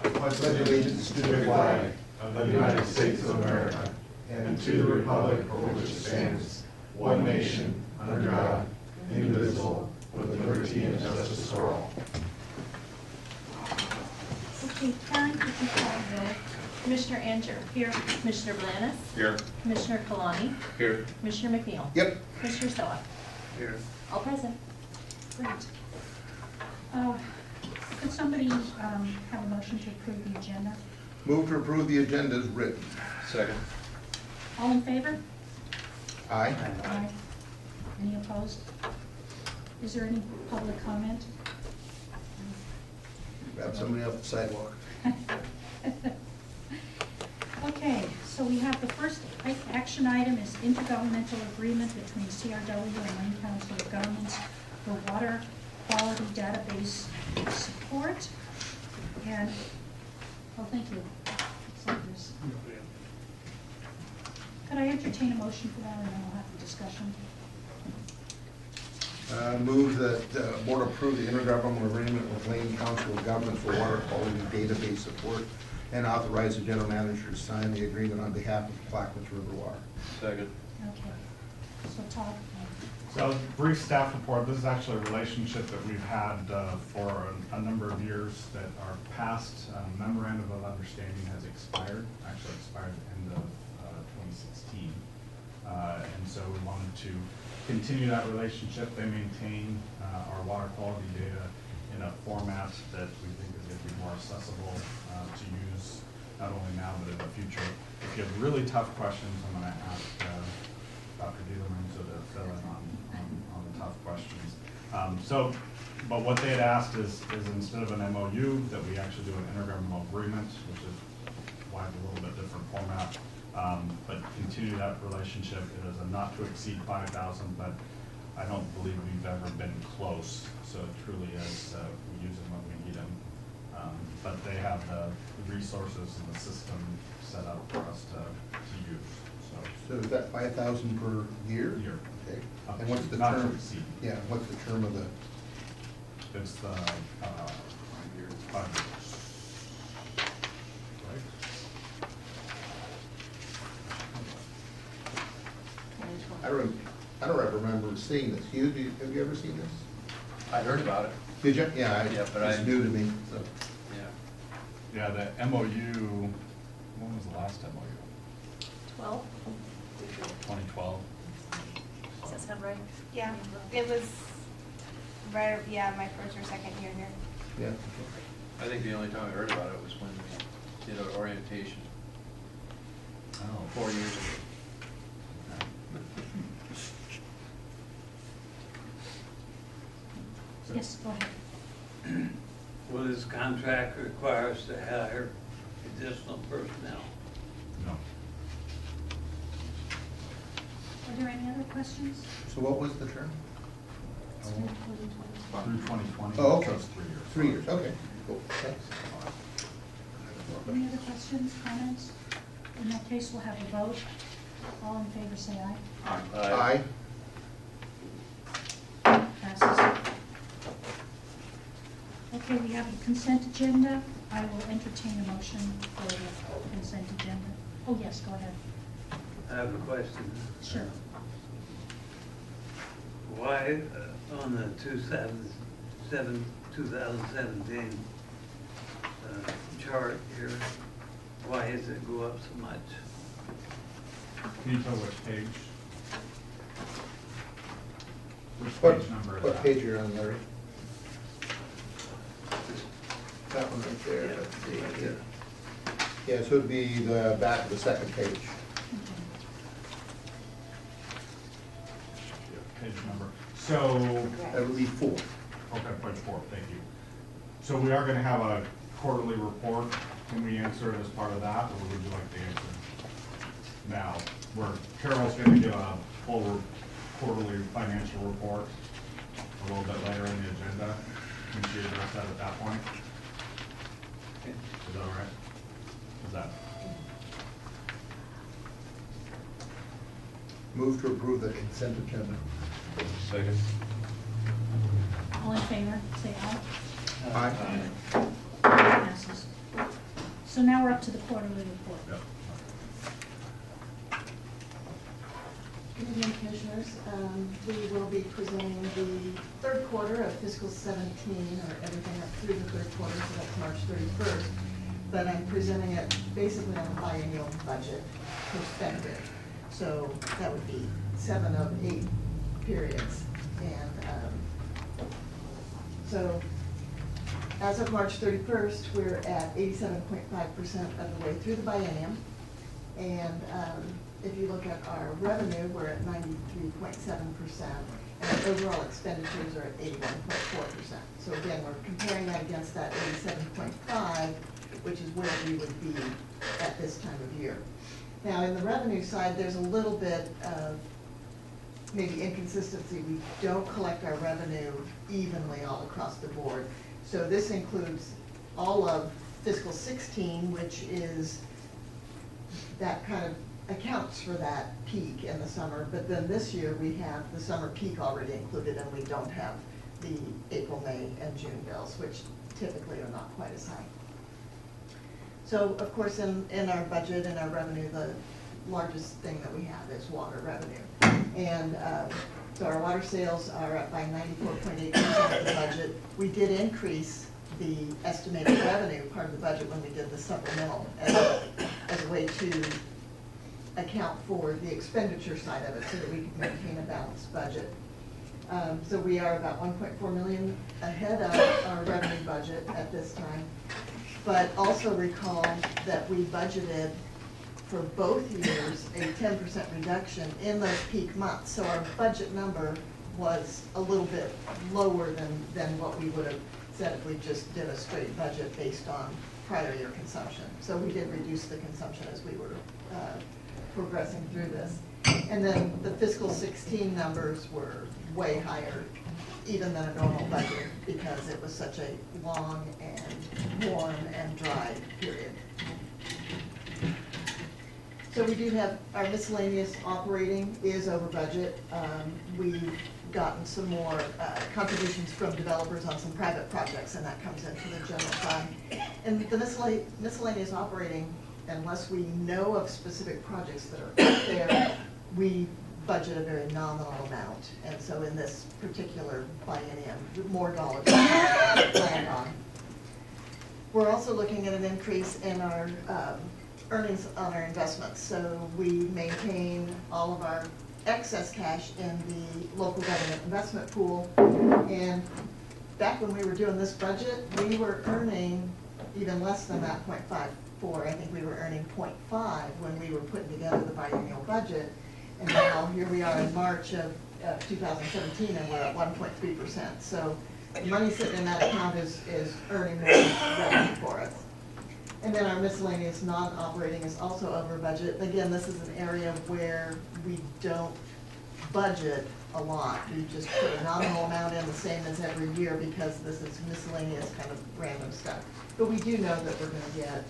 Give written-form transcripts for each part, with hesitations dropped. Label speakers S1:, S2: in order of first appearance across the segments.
S1: Pledge allegiance to the flag of the United States of America and to the republic for which it stands, one nation, under God, indivisible, with liberty and justice for all.
S2: Okay, Karen, could you call the roll? Commissioner Anger. Here. Commissioner Blanes.
S3: Here.
S2: Commissioner Kalani.
S3: Here.
S2: Commissioner McNeil.
S1: Yep.
S2: Commissioner Soa.
S3: Here.
S2: All present.
S4: Great. Could somebody have a motion to approve the agenda?
S1: Move to approve the agenda as written.
S3: Second.
S4: All in favor?
S1: Aye.
S4: Aye. Any opposed? Is there any public comment?
S1: Grab somebody off the sidewalk.
S4: Okay, so we have the first action item is intergovernmental agreement between CRW and Lane Council of Governments for water quality database support. And, oh, thank you. Looks like there's- Could I entertain a motion for that, and then we'll have the discussion?
S1: Move that board approve the intergovernmental agreement with Lane Council of Governments for water quality database support and authorize the general manager to sign the agreement on behalf of Clackamas River Water.
S3: Second.
S4: Okay. So Todd,
S5: So, brief staff report. This is actually a relationship that we've had for a number of years. That our past memorandum of understanding has expired, actually expired at the end of 2016. And so we wanted to continue that relationship. They maintain our water quality data in a format that we think is going to be more accessible to use, not only now but in the future. If you have really tough questions, I'm going to ask Dr. Dieterman to fill in on the tough questions. But what they had asked is instead of an MOU, that we actually do an intergovernmental agreement, which is why it's a little bit different format, but continue that relationship. It is a not to exceed 5,000, but I don't believe we've ever been close. So it truly is, we use them when we need them. But they have the resources and the system set up for us to use.
S1: So is that 5,000 per year?
S5: Year.
S1: Okay. And what's the
S5: Not to
S1: term?
S5: exceed.
S1: Yeah, what's the term of the?
S5: It's the 5 years. Right?
S1: I don't ever remember seeing this. Have you ever seen this?
S3: I heard about it.
S1: Did you? Yeah,
S3: Yeah, but
S1: it's new to me. So.
S3: Yeah.
S5: Yeah, the MOU, when was the last MOU?
S2: 12.
S5: 2012?
S2: Does that sound right?
S6: Yeah, it was right, yeah, my first or second year here.
S1: Yeah.
S3: I think the only time I heard about it was when we did our orientation
S5: Oh,
S3: 4 years ago.
S4: yes, go ahead.
S7: Will this contract require us to hire additional personnel?
S5: No.
S4: Are there any other questions?
S1: So what was the term?
S5: Through 2020.
S1: Oh, okay.
S5: So it's 3 years.
S1: 3 years. Okay. Cool. Thanks.
S4: Any other questions, comments? In that case, we'll have a vote. All in favor, say aye.
S1: Aye.
S4: Passes. Okay, we have a consent agenda. I will entertain a motion for the consent agenda. Oh, yes, go ahead.
S7: I have a question.
S4: Sure.
S7: Why on the 2017 chart here, why does it go up so much?
S5: Can you tell which page? Which
S1: What,
S5: page number is
S1: what
S5: that?
S1: page are you on, Larry? That one right there.
S7: Yeah.
S1: Let's see. Yeah, so it'd be the back of the second page.
S4: Okay.
S5: Page number. So,
S1: That would be 4.
S5: okay, page 4, thank you. So we are gonna have a quarterly report. Can we answer it as part of that, or would you like to answer now? Where Carol's gonna give a full quarterly financial report a little bit later in the agenda. Can she address that at that point? Is that all right? Is that?
S1: Move to approve the consent agenda.
S3: Second.
S4: All in favor, say aye.
S1: Aye.
S4: Passes. So now we're up to the quarterly report.
S5: Yep.
S8: Good evening, Commissioners. We will be presenting the third quarter of fiscal 17, or everything up through the third quarter, so that's March 31st. But I'm presenting it basically on a biennial budget perspective. So that would be 7 of 8 periods. And so as of March 31st, we're at 87.5% of the way through the biennium. And if you look at our revenue, we're at 93.7%, and our overall expenditures are at 81.4%. So again, we're comparing that against that 87.5, which is where we would be at this time of year. Now, in the revenue side, there's a little bit of maybe inconsistency. We don't collect our revenue evenly all across the board. So this includes all of fiscal 16, which is that kind of accounts for that peak in the summer, but then this year we have the summer peak already included, and we don't have the April, May, and June bills, which typically are not quite as high. So, of course, in our budget and our revenue, the largest thing that we have is water revenue. And so our water sales are up by 94.8% of the budget. We did increase the estimated revenue part of the budget when we did the supplemental as a way to account for the expenditure side of it so that we can maintain a balanced budget. So we are about 1.4 million ahead of our revenue budget at this time. But also recall that we budgeted for both years a 10% reduction in those peak months. So our budget number was a little bit lower than what we would have said if we just did a straight budget based on prior year consumption. So we did reduce the consumption as we were progressing through this. And then the fiscal 16 numbers were way higher even than a normal budget because it was such a long and warm and dry period. So we do have our miscellaneous operating is over budget. We've gotten some more contributions from developers on some private projects, and that comes into the general fund. And the miscellaneous operating, unless we know of specific projects that are out there, we budget a very nominal amount. And so in this particular biennium, more dollars planned on. We're also looking at an increase in our earnings on our investments. So we maintain all of our excess cash in the local government investment pool. And back when we were doing this budget, we were earning even less than that 0.54. I think we were earning 0.5 when we were putting together the biennial budget. And now here we are in March of 2017, and we're at 1.3%. So the money sitting in that account is earning more revenue for us. And then our miscellaneous non-operating is also over budget. Again, this is an area where we don't budget a lot. We just put a nominal amount in, the same as every year, because this is miscellaneous kind of random stuff. But we do know that we're going to get,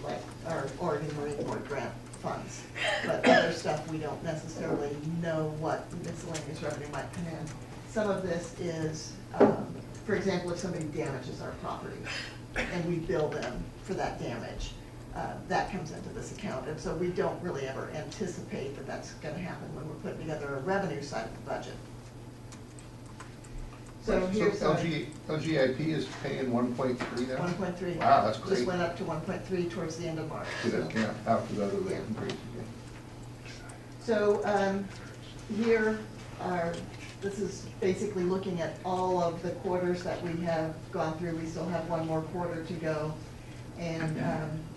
S8: like, our Oregon Marine Board grant funds. But other stuff, we don't necessarily know what miscellaneous revenue might come in. Some of this is, for example, if somebody damages our property and we bill them for that damage, that comes into this account. And so we don't really ever anticipate that that's going to happen when we're putting together a revenue side of the budget. So here's
S1: LGIP is paying 1.3 now?
S8: 1.3.
S1: Wow, that's great.
S8: Just went up to 1.3 towards the end of March.
S1: So that can't after the other
S8: Yeah.
S1: increase.
S8: So here are, this is basically looking at all of the quarters that we have gone through. We still have one more quarter to go. And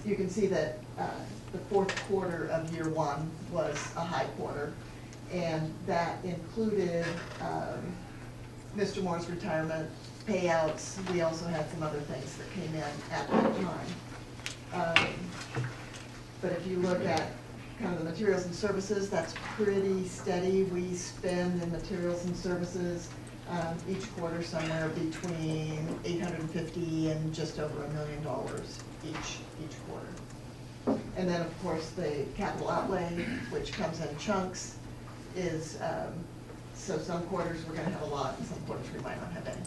S8: you can see that the fourth quarter of year one was a high quarter. And that included Mr. Moore's retirement payouts. We also had some other things that came in at that time. But if you look at kind of the materials and services, that's pretty steady. We spend in materials and services each quarter somewhere between $850,000 and just over $1 million each quarter. And then, of course, the capital outlay, which comes in chunks, is so some quarters we're going to have a lot, and some quarters we might not have any.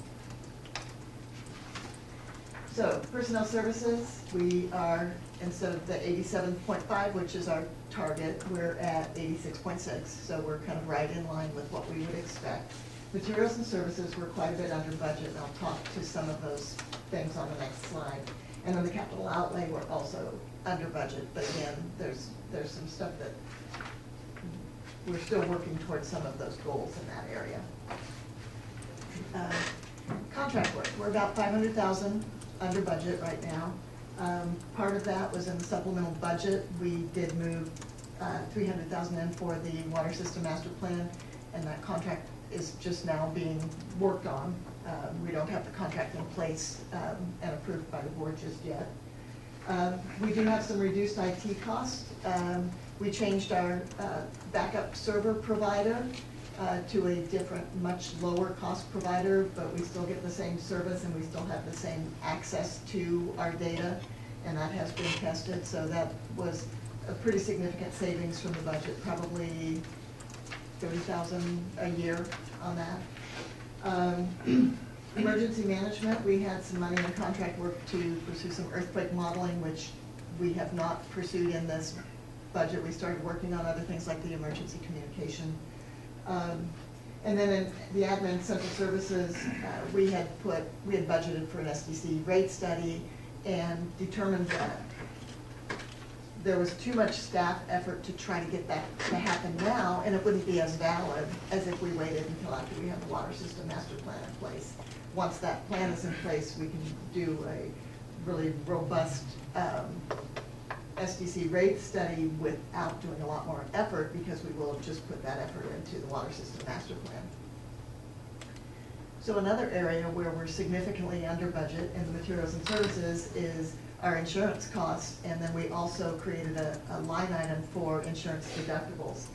S8: So personnel services, we are, instead of the 87.5, which is our target, we're at 86.6. So we're kind of right in line with what we would expect. Materials and services, we're quite a bit under budget, and I'll talk to some of those things on the next slide. And on the capital outlay, we're also under budget, but again, there's some stuff that we're still working towards some of those goals in that area. Contract work, we're about 500,000 under budget right now. Part of that was in the supplemental budget. We did move 300,000 in for the water system master plan, and that contract is just now being worked on. We don't have the contract in place and approved by the board just yet. We do have some reduced IT costs. We changed our backup server provider to a different, much lower cost provider, but we still get the same service and we still have the same access to our data, and that has been tested. So that was a pretty significant savings from the budget, probably 30,000 a year on that. Emergency management, we had some money in contract work to pursue some earthquake modeling, which we have not pursued in this budget. We started working on other things like the emergency communication. And then in the admin central services, we had budgeted for an SDC rate study and determined that there was too much staff effort to try to get that to happen now, and it wouldn't be as valid as if we waited until after we have the water system master plan in place. Once that plan is in place, we can do a really robust SDC rate study without doing a lot more effort, because we will have just put that effort into the water system master plan. So another area where we're significantly under budget in the materials and services is our insurance costs, and then we also created a line item for insurance deductibles.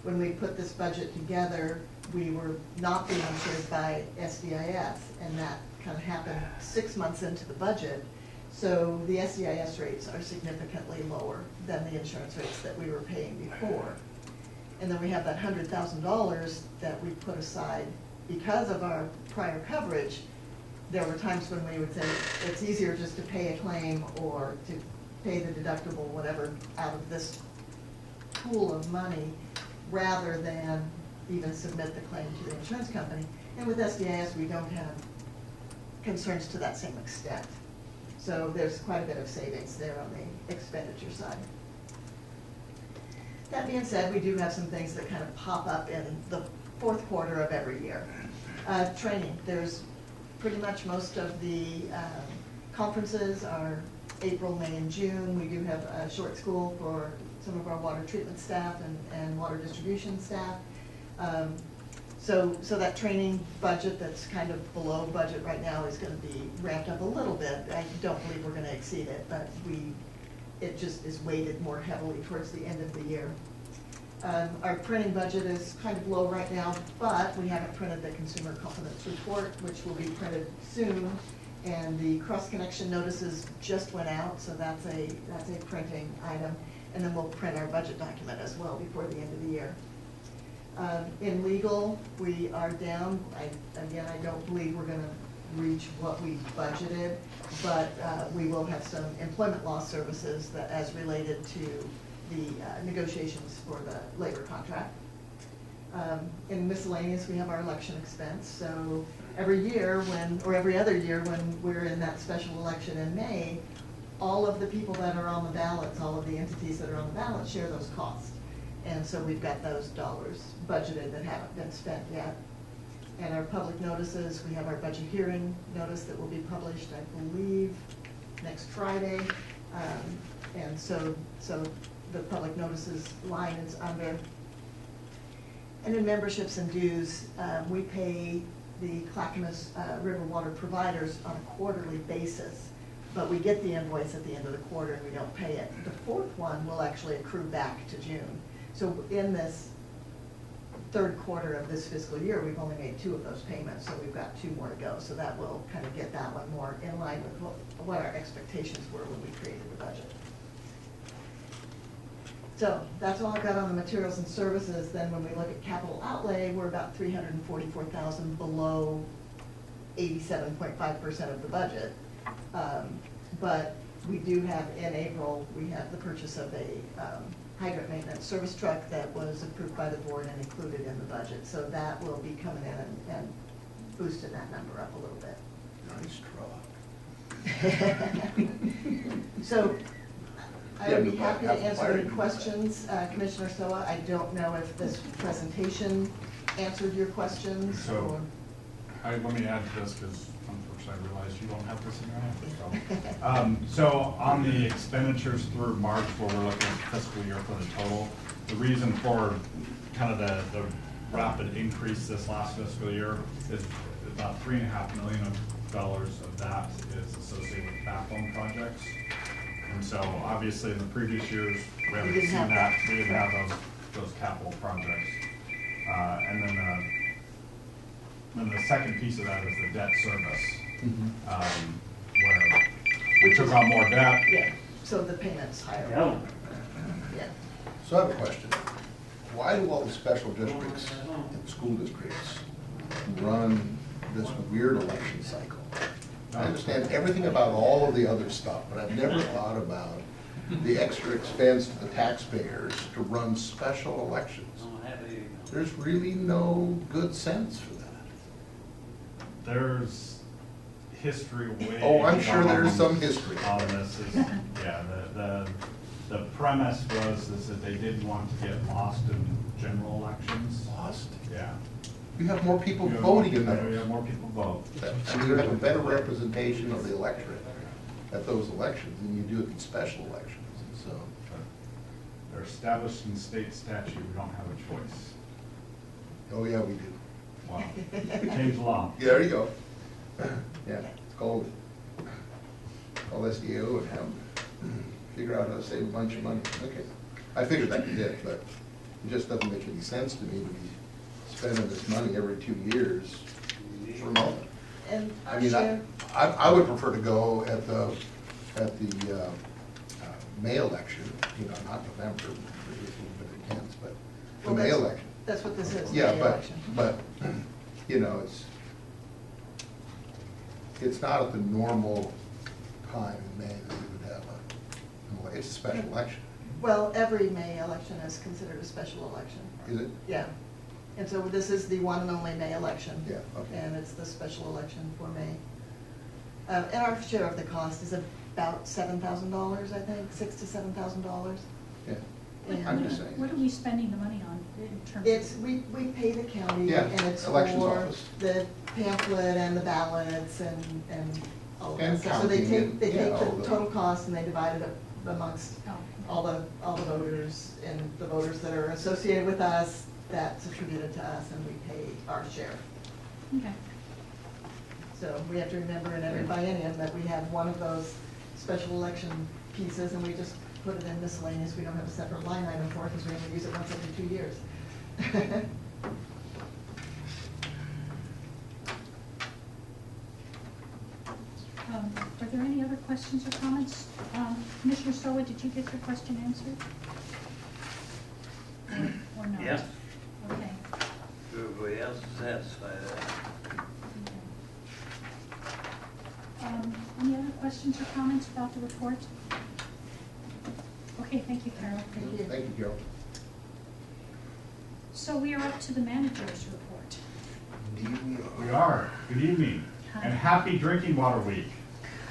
S8: When we put this budget together, we were not being insured by SDIS, and that kind of happened 6 months into the budget. So the SDIS rates are significantly lower than the insurance rates that we were paying before. And then we have that $100,000 that we put aside because of our prior coverage. There were times when we would say it's easier just to pay a claim or to pay the deductible, whatever, out of this pool of money, rather than even submit the claim to the insurance company. And with SDIS, we don't have concerns to that same extent. So there's quite a bit of savings there on the expenditure side. That being said, we do have some things that kind of pop up in the fourth quarter of every year. Training, there's pretty much most of the conferences are April, May, and June. We do have a short school for some of our water treatment staff and water distribution staff. So that training budget that's kind of below budget right now is going to be ramped up a little bit. I don't believe we're going to exceed it, but it just is weighted more heavily towards the end of the year. Our printing budget is kind of low right now, but we haven't printed the consumer confidence report, which will be printed soon. And the cross-connection notices just went out, so that's a printing item. And then we'll print our budget document as well before the end of the year. In legal, we are down. Again, I don't believe we're going to reach what we budgeted, but we will have some employment law services that as related to the negotiations for the labor contract. In miscellaneous, we have our election expense. So every year or every other year when we're in that special election in May, all of the people that are on the ballots, all of the entities that are on the ballot share those costs. And so we've got those dollars budgeted that haven't been spent yet. And our public notices, we have our budget hearing notice that will be published, I believe, next Friday. And so the public notices line is under. And in memberships and dues, we pay the Clackamas River water providers on a quarterly basis, but we get the invoice at the end of the quarter and we don't pay it. The fourth one will actually accrue back to June. So in this third quarter of this fiscal year, we've only made 2 of those payments, so we've got 2 more to go. So that will kind of get that one more in line with what our expectations were when we created the budget. So that's all I've got on the materials and services. Then when we look at capital outlay, we're about $344,000 below 87.5% of the budget. But we do have, in April, we have the purchase of a hydrant maintenance service truck that was approved by the board and included in the budget. So that will be coming in and boosting that number up a little bit.
S1: Nice truck.
S8: So I would be
S1: Yeah,
S8: happy to
S1: have
S8: answer
S1: fire
S8: any
S1: department.
S8: questions. Commissioner Soa, I don't know if this presentation answered your questions
S5: So,
S8: or.
S5: let me add to this, because unfortunately I realize you don't have this in your hand. So on the expenditures through March, where we're looking at fiscal year for the total, the reason for kind of the rapid increase this last fiscal year is about $3.5 million of that is associated with backbone projects. And so obviously in the previous years, we haven't
S8: didn't
S5: seen
S8: have
S5: that,
S8: that.
S5: we didn't have those capital projects. And then the second piece of that is the debt service, where we took on more debt.
S8: Yeah, so the payment's higher.
S7: Yeah.
S8: Yeah.
S1: So I have a question. Why do all the special districts and school districts run this weird election cycle? I understand everything about all of the other stuff, but I've never thought about the extra expense to the taxpayers to run special elections. There's really no good sense for that.
S5: There's history way.
S1: Oh, I'm sure there's
S5: long
S1: some history.
S5: On this is, yeah, the premise is that they didn't want to get lost in general elections.
S1: Lost.
S5: Yeah.
S1: You have more people
S5: You have
S1: voting in
S5: more- You
S1: those.
S5: have more people vote.
S1: And you have a better representation of the electorate at those elections than you do at these special elections. So,
S5: But they're established in state statute, we don't have a choice.
S1: oh yeah, we do.
S5: Wow, change the law.
S1: Yeah, there you go. Yeah, call SDO and have them figure out how to save a bunch of money. Okay, I figured that you did, but it just doesn't make any sense to me to be spending this money every 2 years for a moment.
S8: And
S1: I
S8: our
S1: mean,
S8: share,
S1: I would prefer to go at the May election, you know, not November, which is a little bit intense, but the
S8: Well,
S1: May
S8: that's-
S1: election.
S8: that's what this is,
S1: Yeah,
S8: May
S1: but,
S8: election.
S1: you know, it's not at the normal time in May that we would have it's a special election,
S8: Well, every May election is considered a special election.
S1: is it?
S8: Yeah. And so this is the one and only May election.
S1: Yeah, okay.
S8: And it's the special election for May. And our share of the cost is about $7,000, I think, $6,000 to $7,000.
S1: Yeah,
S8: And
S1: I'm just saying.
S4: What are we spending the money on in terms of?
S8: It's, we pay the county,
S1: Yeah,
S8: and it's
S1: elections
S8: for
S1: office.
S8: the pamphlet and the ballots and all of that
S1: And
S8: stuff. So they
S1: counting
S8: take,
S1: and,
S8: they
S1: yeah,
S8: take
S1: all
S8: the
S1: the-
S8: total cost and they divide it up amongst
S4: Oh,
S8: all the voters, and the voters that are associated with us, that's attributed to us, and we pay our share.
S4: okay.
S8: So we have to remember in every biennium that we have one of those special election pieces, and we just put it in miscellaneous. We don't have a separate line item for it, because we only use it once every 2 years.
S4: Are there any other questions or comments? Commissioner Stowa, did you get your question answered? Or not?
S7: Yeah.
S4: Okay.
S7: Everybody else is satisfied with that.
S4: Okay. Any other questions or comments about the report? Okay, thank you, Carol.
S8: Thank you.
S1: Thank you, Carol.
S4: So we are up to the manager's report.
S5: We are. Good evening, and happy Drinking Water Week.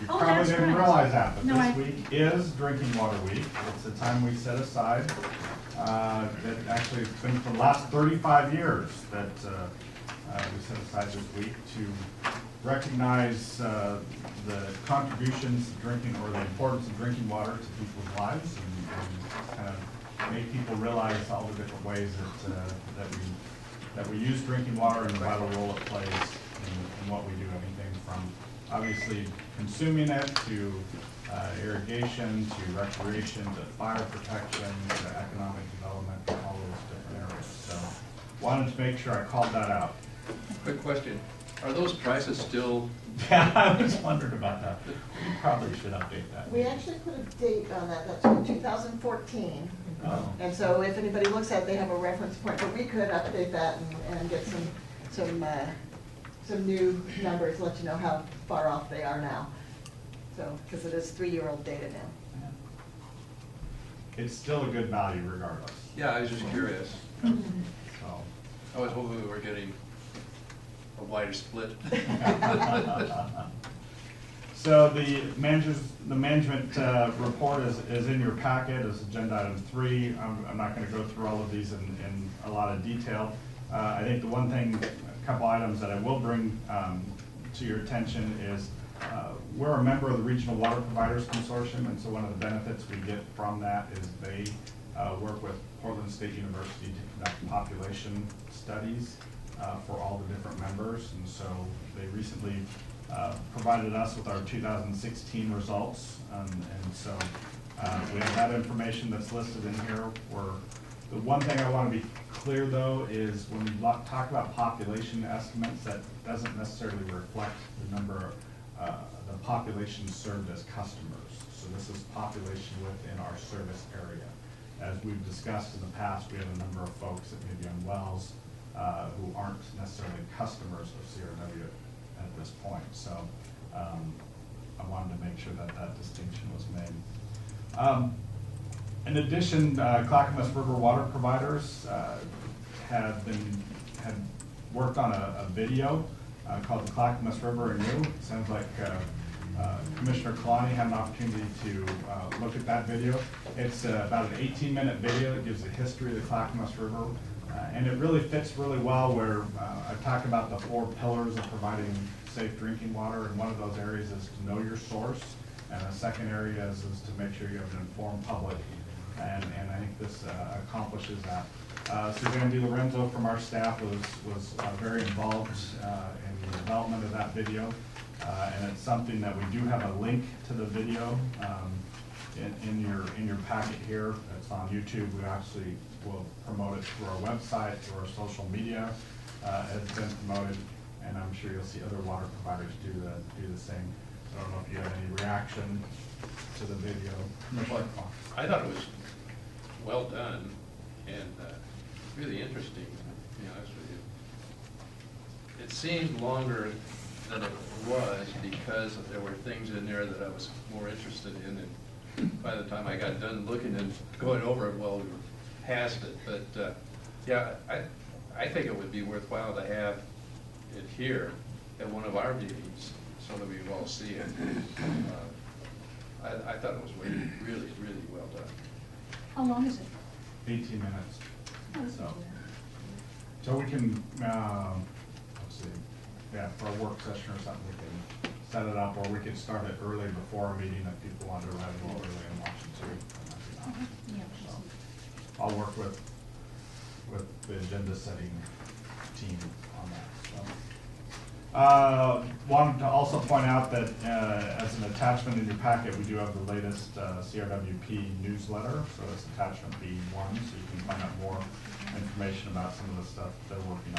S5: You
S4: Oh,
S5: probably
S4: that's
S5: didn't
S4: right.
S5: realize that, but
S4: No,
S5: this
S4: I-
S5: week is Drinking Water Week. It's a time we set aside, that actually it's been for the last 35 years that we set aside this week to recognize the contributions of drinking, or the importance of drinking water to people's lives, and kind of make people realize all the different ways that we use drinking water and the vital role it plays in what we do. Anything from obviously consuming it to irrigation to recreation to fire protection to economic development, and all those different areas. So wanted to make sure I called that out.
S3: Quick question, are those prices still,
S5: Yeah, I was wondering about that. We probably should update that.
S8: We actually put a date on that, that's from 2014.
S5: Oh.
S8: And so if anybody looks at it, they have a reference point, but we could update that and get some new numbers, let you know how far off they are now. So, because it is 3-year-old data now.
S5: It's still a good value regardless.
S3: Yeah, I was just curious.
S5: So.
S3: I was hoping we were getting a wider split.
S5: So the management report is in your packet as agenda item 3. I'm not going to go through all of these in a lot of detail. I think the one thing, a couple items that I will bring to your attention is we're a member of the Regional Water Providers Consortium, and so one of the benefits we get from that is they work with Portland State University to conduct population studies for all the different members, and so they recently provided us with our 2016 results, and so we have that information that's listed in here. The one thing I want to be clear though is when we talk about population estimates, that doesn't necessarily reflect the number of the population served as customers. So this is population within our service area. As we've discussed in the past, we have a number of folks that may be on wells who aren't necessarily customers of CRW at this point. So I wanted to make sure that that distinction was made. In addition, Clackamas River Water Providers had worked on a video called The Clackamas River and You. It sounds like Commissioner Kalani had an opportunity to look at that video. It's about an 18-minute video that gives the history of the Clackamas River. And it really fits really well where I talk about the 4 pillars of providing safe drinking water, and one of those areas is to know your source, and the second area is to make sure you have an informed public, and I think this accomplishes that. Suzanne DiLorenzo from our staff was very involved in the development of that video, and it's something that we do have a link to the video in your packet here. It's on YouTube. We actually will promote it through our website, through our social media. It's been promoted, and I'm sure you'll see other water providers do the same. I don't know if you have any reaction to the video.
S9: I thought it was well done and really interesting, to be honest with you. It seemed longer than it was because there were things in there that I was more interested in, and by the time I got done looking and going over it, well, we were past it. But yeah, I think it would be worthwhile to have it here at one of our meetings so that we all see it. I thought it was really well done.
S4: How long is it?
S5: 18 minutes. So we can, let's see, yeah, for a work session or something, we can set it up, or we could start it early before our meeting if people want to arrive a little early and watch it too.
S4: Yeah.
S5: So I'll work with the agenda setting team on that. So. Wanted to also point out that as an attachment in your packet, we do have the latest CRWP newsletter, so it's attachment B1, so you can find out more information about some of the stuff they're working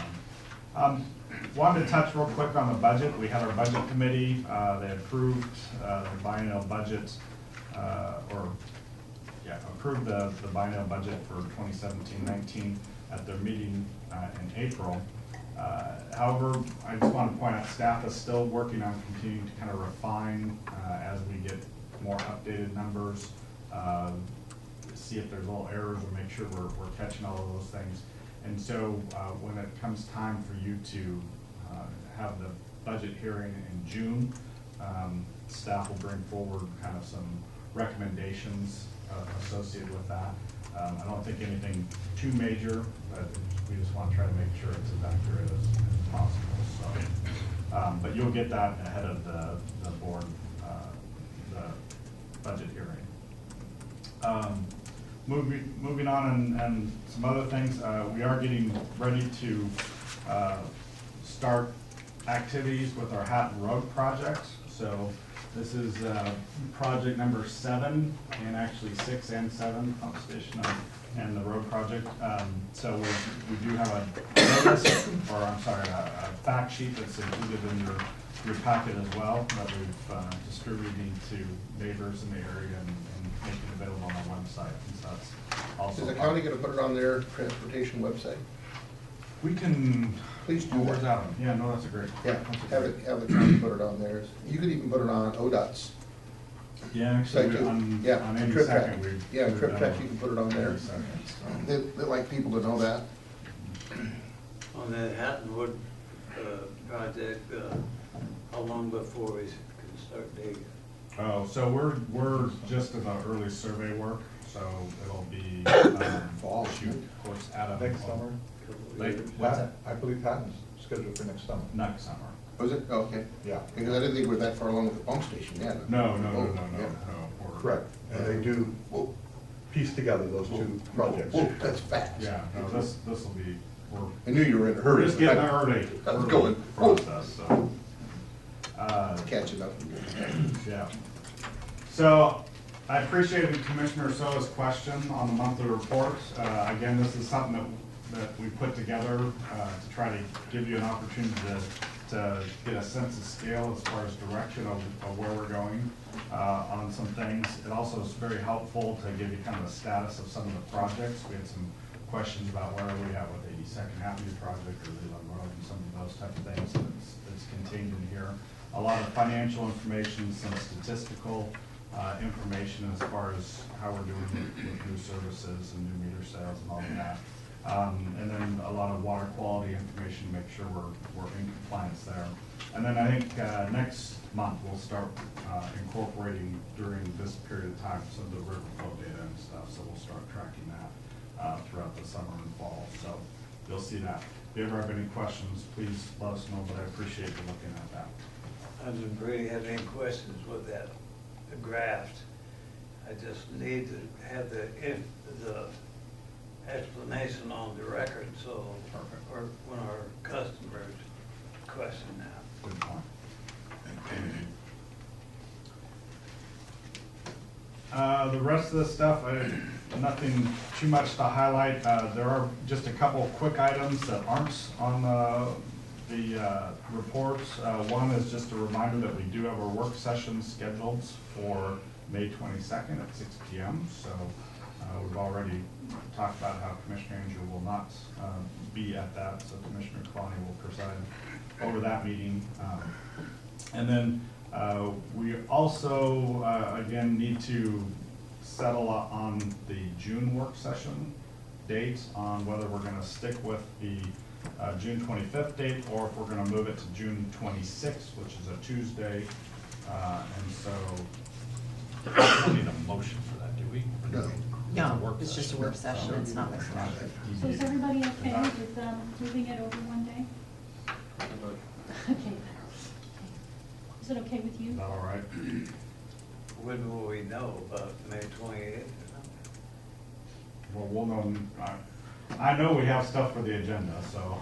S5: on. Wanted to touch real quick on the budget. We had our budget committee. They approved the biennial budget, approved the biennial budget for 2017-19 at their meeting in April. However, I just want to point out staff is still working on continuing to kind of refine as we get more updated numbers, see if there's little errors or make sure we're catching all of those things. And so when it comes time for you to have the budget hearing in June, staff will bring forward kind of some recommendations associated with that. I don't think anything too major, but we just want to try to make sure it's as accurate as possible. So, but you'll get that ahead of the board, the budget hearing. Moving on and some other things, we are getting ready to start activities with our Hatton Road project. So this is project number 7, and actually 6 and 7, pump station and the road project. So we do have a notice, or I'm sorry, a fact sheet that's included in your packet as well, that we've distributed to neighbors in the area and making it available on our website. And so that's also
S10: Is the county going to put it on their transportation website?
S5: We can.
S10: Please do
S5: that.
S10: that.
S5: Yeah, no, that's a great.
S10: Yeah, have the county put it on theirs. You could even put it on ODOT's
S5: Yeah, actually,
S10: Thank you.
S5: on
S10: Yeah,
S5: on
S10: Trip Tech.
S5: 82nd, we've.
S10: Yeah,
S5: we've
S10: Trip
S5: done
S10: Tech, you can put it on there.
S5: 82nd, so.
S10: They like people to know that.
S7: On that Hattonwood project, how long before we can start digging?
S5: Oh, so we're just in the early survey work, so it'll be,
S10: Fall.
S5: shoot, of course, Adam.
S1: Next summer.
S5: Like, what's that?
S1: I believe Patton's scheduled for next summer.
S5: Next summer.
S10: Was it? Oh, okay.
S1: Yeah.
S10: Because I didn't think we were that far along with the pump station yet.
S5: No,
S10: Yeah.
S5: no.
S1: Correct. And they do piece together those two projects.
S10: Whoa, that's fast.
S5: Yeah, no, this will be,
S10: I knew you were in a hurry.
S5: we're just getting
S10: but
S5: early.
S10: I was going.
S5: Process, so.
S10: Catching up.
S5: Yeah. So I appreciated Commissioner Soa's question on the monthly report. Again, this is something that we put together to try to give you an opportunity to get a sense of scale as far as direction of where we're going on some things. It also is very helpful to give you kind of a status of some of the projects. We had some questions about where are we at with 82nd Avenue project or Leland Road and some of those type of things that's contained in here. A lot of financial information, some statistical information as far as how we're doing with new services and new meter sales and all of that. And then a lot of water quality information to make sure we're in compliance there. And then I think next month we'll start incorporating during this period of time some of the river flow data and stuff. So we'll start tracking that throughout the summer and fall. So you'll see that. If you ever have any questions, please let us know, but I appreciate you looking at that.
S7: I didn't really have any questions with that, the graft. I just need to have the explanation on the record, so, or when our customers question that.
S5: Good point. The rest of the stuff, nothing too much to highlight. There are just a couple of quick items that aren't on the reports. One is just a reminder that we do have our work session scheduled for May 22nd at 6 p.m. So we've already talked about how Commissioner Angel will not be at that, so Commissioner Kalani will preside over that meeting. And then we also, again, need to settle on the June work session date on whether we're going to stick with the June 25th date or if we're going to move it to June 26th, which is a Tuesday. And so we don't need a motion for that, do we?
S10: No.
S11: It's just a work session, it's not a
S5: session.
S4: So is everybody okay with moving it over one day? Okay. Is it okay with you?
S5: Is that all right?
S7: When will we know about May 28th?
S5: Well, we'll know, I know we have stuff for the agenda, so.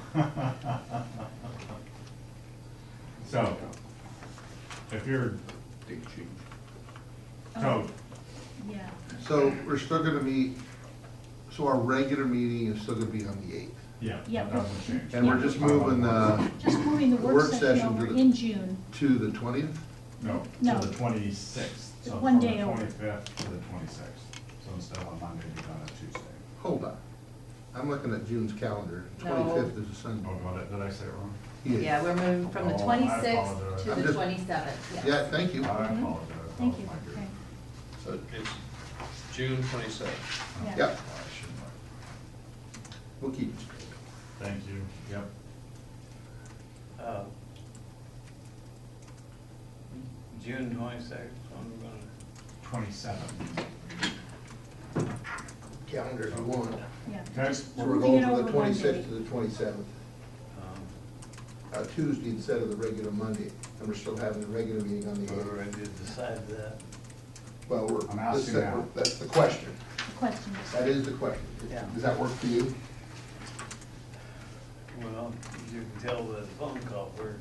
S5: So, if you're, so,
S4: Yeah.
S10: So we're still gonna meet, so our regular meeting is still gonna be on the 8th.
S5: yeah,
S4: Yeah,
S5: that doesn't change.
S10: And we're just moving
S4: Just moving the work session over
S10: to the-
S4: in June.
S10: To the 20th?
S5: No,
S4: No.
S5: to the 26th. So
S4: One
S5: from
S4: day over.
S5: the 25th to the 26th. So instead of on Monday, you're done on Tuesday.
S10: Hold on. I'm looking at June's calendar.
S11: No.
S10: 25th is a Sunday.
S5: Oh, did I say it wrong?
S11: Yeah, we're moving from the
S5: Oh, I
S11: 26th
S5: apologize.
S11: to
S10: I'm
S11: the
S10: just-
S11: 27th, yes.
S10: Yeah, thank you.
S5: I
S4: Mhm.
S5: apologize.
S4: Thank
S5: That
S4: you.
S5: was my
S4: Okay.
S9: So it's June 27th.
S4: Yeah.
S10: Yep,
S5: I shouldn't have.
S10: we'll keep it straight.
S5: Thank you, yep.
S7: June 22nd, when we're gonna,
S5: 27.
S10: Calendar if you want.
S4: Yeah.
S5: Okay.
S4: Just
S10: So we're
S4: moving
S10: going
S4: it
S10: from
S4: over
S10: the
S4: one
S10: 26th
S4: day.
S10: to the 27th,
S7: um,
S10: Tuesday instead of the regular Monday. And we're still having a regular meeting on the
S7: we're
S10: 8th.
S7: ready to decide that.
S10: Well,
S5: I'm asking now.
S10: that's the question.
S4: The question is.
S10: That is the question.
S7: Yeah.
S10: Does that work for you?
S7: Well, you can tell by the phone call, we're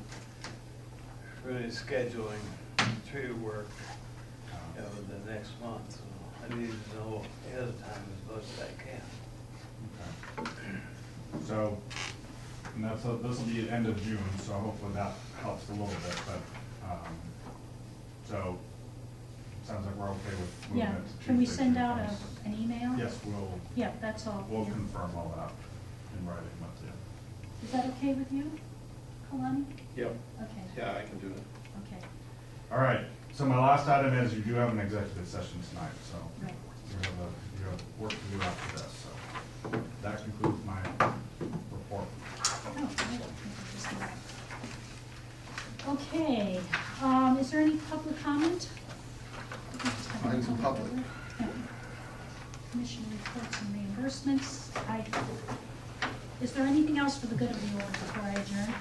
S7: really scheduling tree work over the next month, so I need to know ahead of time as much as I can.
S5: Okay. So, and this will be the end of June, so hopefully that helps a little bit, but, so, sounds like we're okay with moving
S4: Yeah,
S5: it to
S4: can we
S5: Tuesday,
S4: send
S5: June
S4: out
S5: 26th.
S4: an email?
S5: Yes,
S4: Yeah, that's all.
S5: we'll
S4: Yeah.
S5: confirm all that in writing with you.
S4: Is that okay with you, Kalani?
S9: Yep.
S4: Okay,
S9: Yeah, I can do it.
S4: okay.
S5: All right, So my last item is you do have an executive session tonight, so
S4: Right.
S5: you have work to do after this, so that concludes my report.
S4: Oh, right. Just that. Okay, is there any public comment?
S10: Mine's in public.
S4: Commission reports and reimbursements. Is there anything else for the good of the order before I adjourn?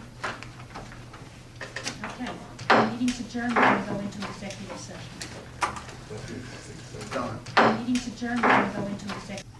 S4: Okay, the meeting's adjourned, we're going to go into executive session.
S10: Done.
S4: The meeting's adjourned, we're going to go into executive.